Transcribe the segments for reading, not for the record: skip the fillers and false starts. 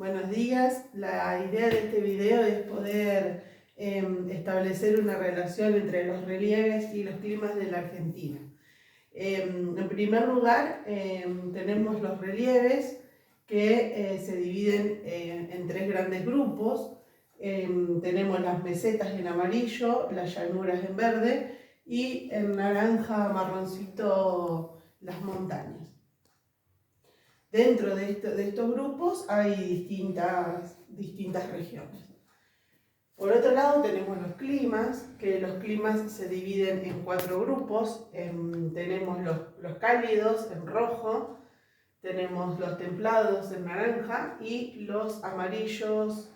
Buenos días. La idea de este video es poder establecer una relación entre los relieves y los climas de la Argentina. En primer lugar, tenemos los relieves que se dividen en tres grandes grupos. Tenemos las mesetas en amarillo, las llanuras en verde y en naranja marroncito las montañas. Dentro de estos grupos hay distintas regiones. Por otro lado tenemos los climas, que los climas se dividen en cuatro grupos. Tenemos los cálidos en rojo, tenemos los templados en naranja y los amarillos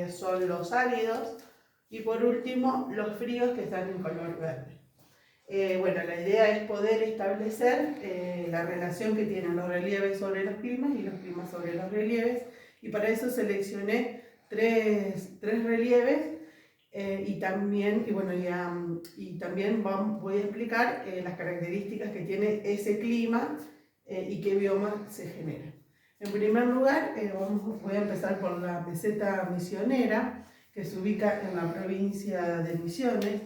son los áridos, y por último los fríos, que están en color verde. Bueno, la idea es poder establecer la relación que tienen los relieves sobre los climas y los climas sobre los relieves, y para eso seleccioné tres relieves y también voy a explicar las características que tiene ese clima y qué biomas se generan. En primer lugar, voy a empezar por la meseta misionera, que se ubica en la provincia de Misiones.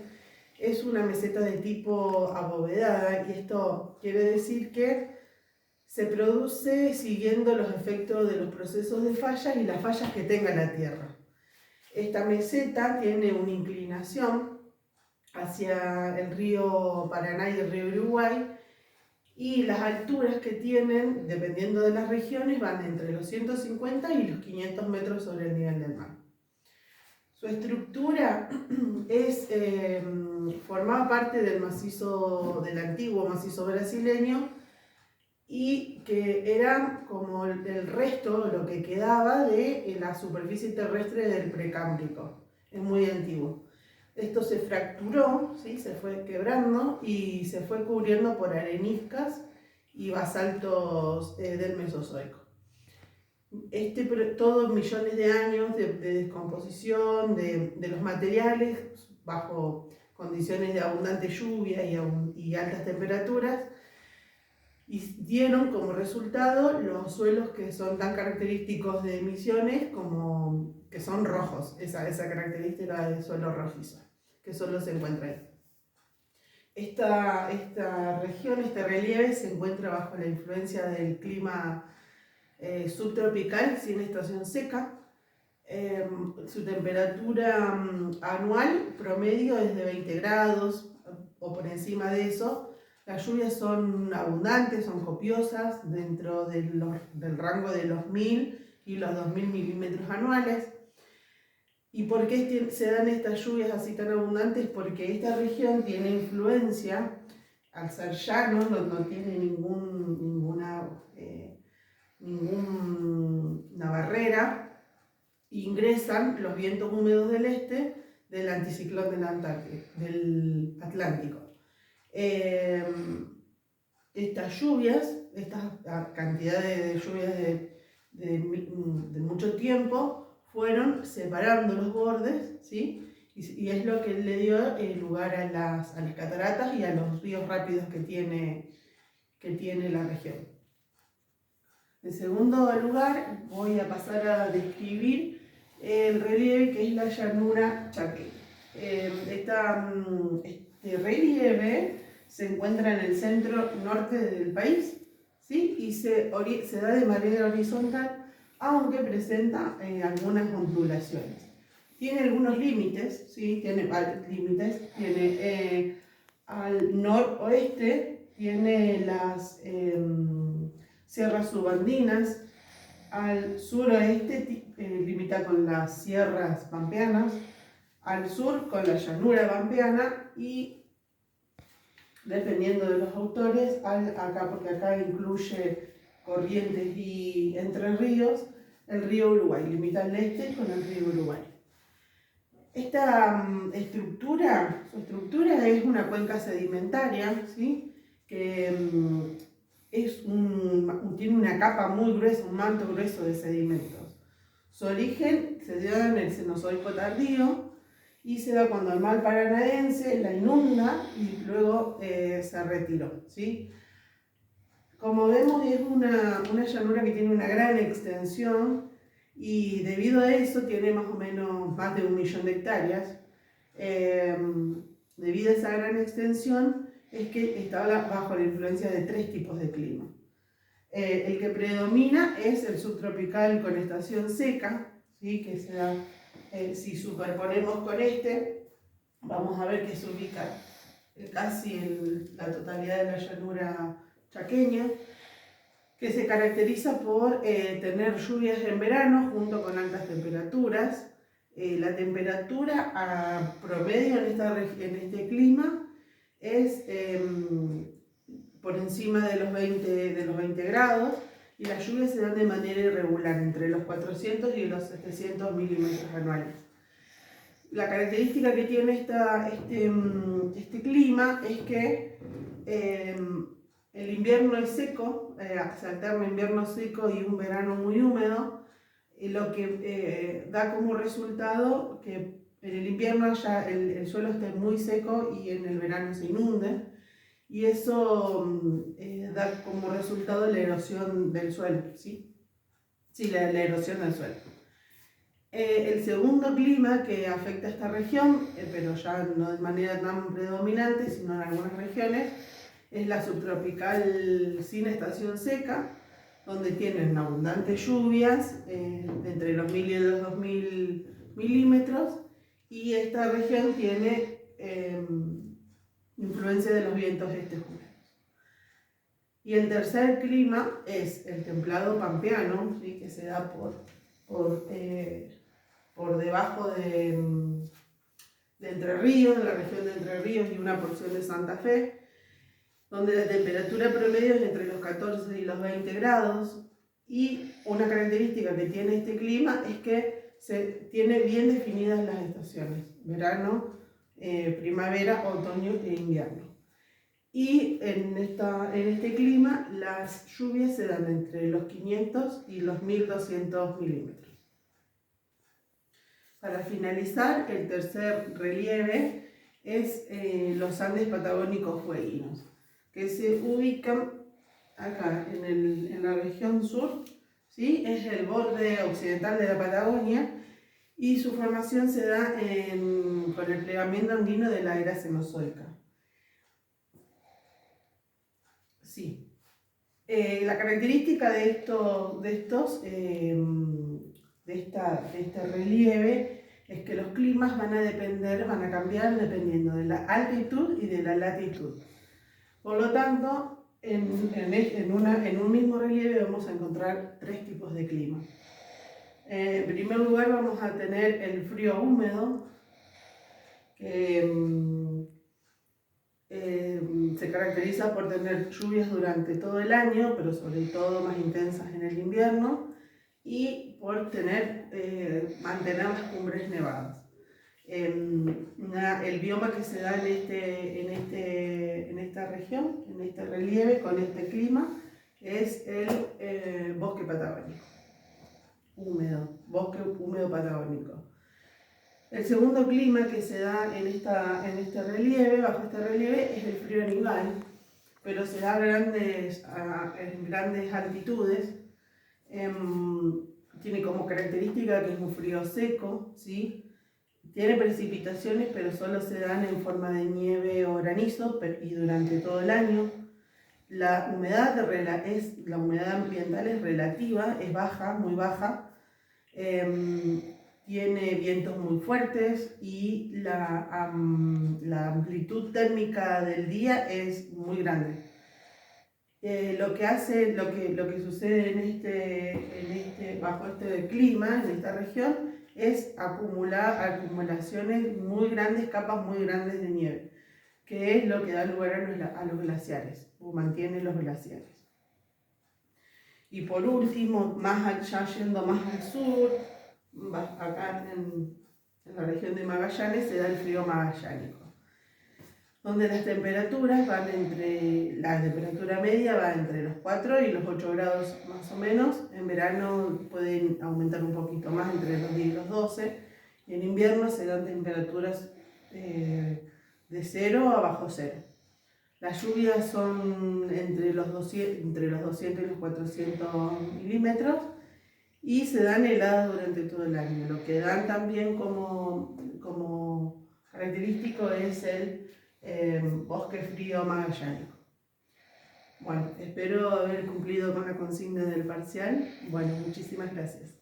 Es una meseta de tipo abovedada, y esto quiere decir que se produce siguiendo los efectos de los procesos de fallas y las fallas que tenga la tierra. Esta meseta tiene una inclinación hacia el río Paraná y el río Uruguay, y las alturas que tienen, dependiendo de las regiones, van entre los 150 y los 500 metros sobre el nivel del mar. Su estructura formaba parte del antiguo macizo brasileño, y que era como el resto, lo que quedaba de la superficie terrestre del Precámbrico. Es muy antiguo. Esto se fracturó, ¿sí? Se fue quebrando y se fue cubriendo por areniscas y basaltos del Mesozoico. Todos millones de años de descomposición de los materiales bajo condiciones de abundante lluvia y altas temperaturas, y dieron como resultado los suelos que son tan característicos de Misiones, como que son rojos, esa característica de suelo rojizo, que solo se encuentra ahí. Esta región, este relieve, se encuentra bajo la influencia del clima subtropical sin estación seca. Su temperatura anual promedio es de 20 grados o por encima de eso. Las lluvias son abundantes, son copiosas, dentro del rango de los 1000 y los 2000 milímetros anuales. ¿Y por qué se dan estas lluvias así tan abundantes? Porque esta región tiene influencia, al ser llano, no tiene ninguna barrera, ingresan los vientos húmedos del este del anticiclón del Atlántico. Estas lluvias, esta cantidad de lluvias de mucho tiempo, fueron separando los bordes, ¿sí? Y es lo que le dio lugar a las cataratas y a los ríos rápidos que tiene la región. En segundo lugar, voy a pasar a describir el relieve, que es la llanura chaqueña. Este relieve se encuentra en el centro norte del país, ¿sí? Y se da de manera horizontal, aunque presenta algunas ondulaciones. Tiene algunos límites, ¿sí? Tiene varios límites. Tiene al noroeste, tiene las sierras subandinas. Al suroeste limita con las sierras pampeanas, al sur con la llanura pampeana, y dependiendo de los autores, porque acá incluye Corrientes y Entre Ríos, el río Uruguay, limita al este con el río Uruguay. Esta su estructura es una cuenca sedimentaria, ¿sí? Que tiene una capa muy gruesa, un manto grueso de sedimentos. Su origen se da en el Cenozoico tardío, y se da cuando el mar paranaense la inunda y luego se retiró, ¿sí? Como vemos, es una llanura que tiene una gran extensión y debido a eso tiene más o menos más de 1 millón de hectáreas. Debido a esa gran extensión es que está bajo la influencia de 3 tipos de clima. El que predomina es el subtropical con estación seca, ¿sí? Que se da, si superponemos con este, vamos a ver que se ubica casi la totalidad de la llanura chaqueña, que se caracteriza por tener lluvias en verano junto con altas temperaturas. La temperatura a promedio en este clima es por encima de los 20 grados, y las lluvias se dan de manera irregular, entre los 400 y los 700 milímetros anuales. La característica que tiene este clima es que el invierno es seco, se alterna invierno seco y un verano muy húmedo, lo que da como resultado que en el invierno ya el suelo esté muy seco y en el verano se inunde, y eso da como resultado la erosión del suelo, ¿sí? Sí, la erosión del suelo. El segundo clima que afecta a esta región, pero ya no de manera tan predominante, sino en algunas regiones, es la subtropical sin estación seca, donde tienen abundantes lluvias, entre los 1000 y los 2000 milímetros, y esta región tiene influencia de los vientos este-húmedos. Y el tercer clima es el templado pampeano, ¿sí? Que se da por debajo de Entre Ríos, de la región de Entre Ríos y una porción de Santa Fe, donde la temperatura promedio es entre los 14 y los 20 grados, y una característica que tiene este clima es que tiene bien definidas las estaciones: verano, primavera, otoño e invierno. Y en este clima las lluvias se dan entre los 500 y los 1200 milímetros. Para finalizar, el tercer relieve es los Andes patagónicos fueguinos, que se ubican acá en la región sur, ¿sí? Es el borde occidental de la Patagonia, y su formación se da con el plegamiento andino de la era cenozoica. Sí. La característica de este relieve es que los climas van a cambiar dependiendo de la altitud y de la latitud. Por lo tanto, en un mismo relieve vamos a encontrar 3 tipos de clima. En primer lugar vamos a tener el frío húmedo, que se caracteriza por tener lluvias durante todo el año, pero sobre todo más intensas en el invierno, y por mantener las cumbres nevadas. El bioma que se da en esta región, en este relieve, con este clima, es el bosque patagónico, bosque húmedo patagónico. El segundo clima que se da bajo este relieve, es el frío nival, pero se da en grandes altitudes. Tiene como característica que es un frío seco, ¿sí? Tiene precipitaciones, pero solo se dan en forma de nieve o granizo, y durante todo el año. La humedad ambiental es relativa, es baja, muy baja. Tiene vientos muy fuertes, y la amplitud térmica del día es muy grande. Lo que sucede bajo este clima, en esta región, es acumulaciones muy grandes, capas muy grandes de nieve, que es lo que da lugar a los glaciares, o mantiene los glaciares. Y por último, ya yendo más al sur, acá en la región de Magallanes, se da el frío magallánico, donde la temperatura media va entre los 4 y los 8 grados más o menos. En verano pueden aumentar un poquito más, entre los 10 y los 12, y en invierno se dan temperaturas de 0 a bajo 0. Las lluvias son entre los 200 y los 400 milímetros, y se dan heladas durante todo el año. Lo que dan también como característico es el bosque frío magallánico. Bueno, espero haber cumplido con la consigna del parcial. Bueno, muchísimas gracias.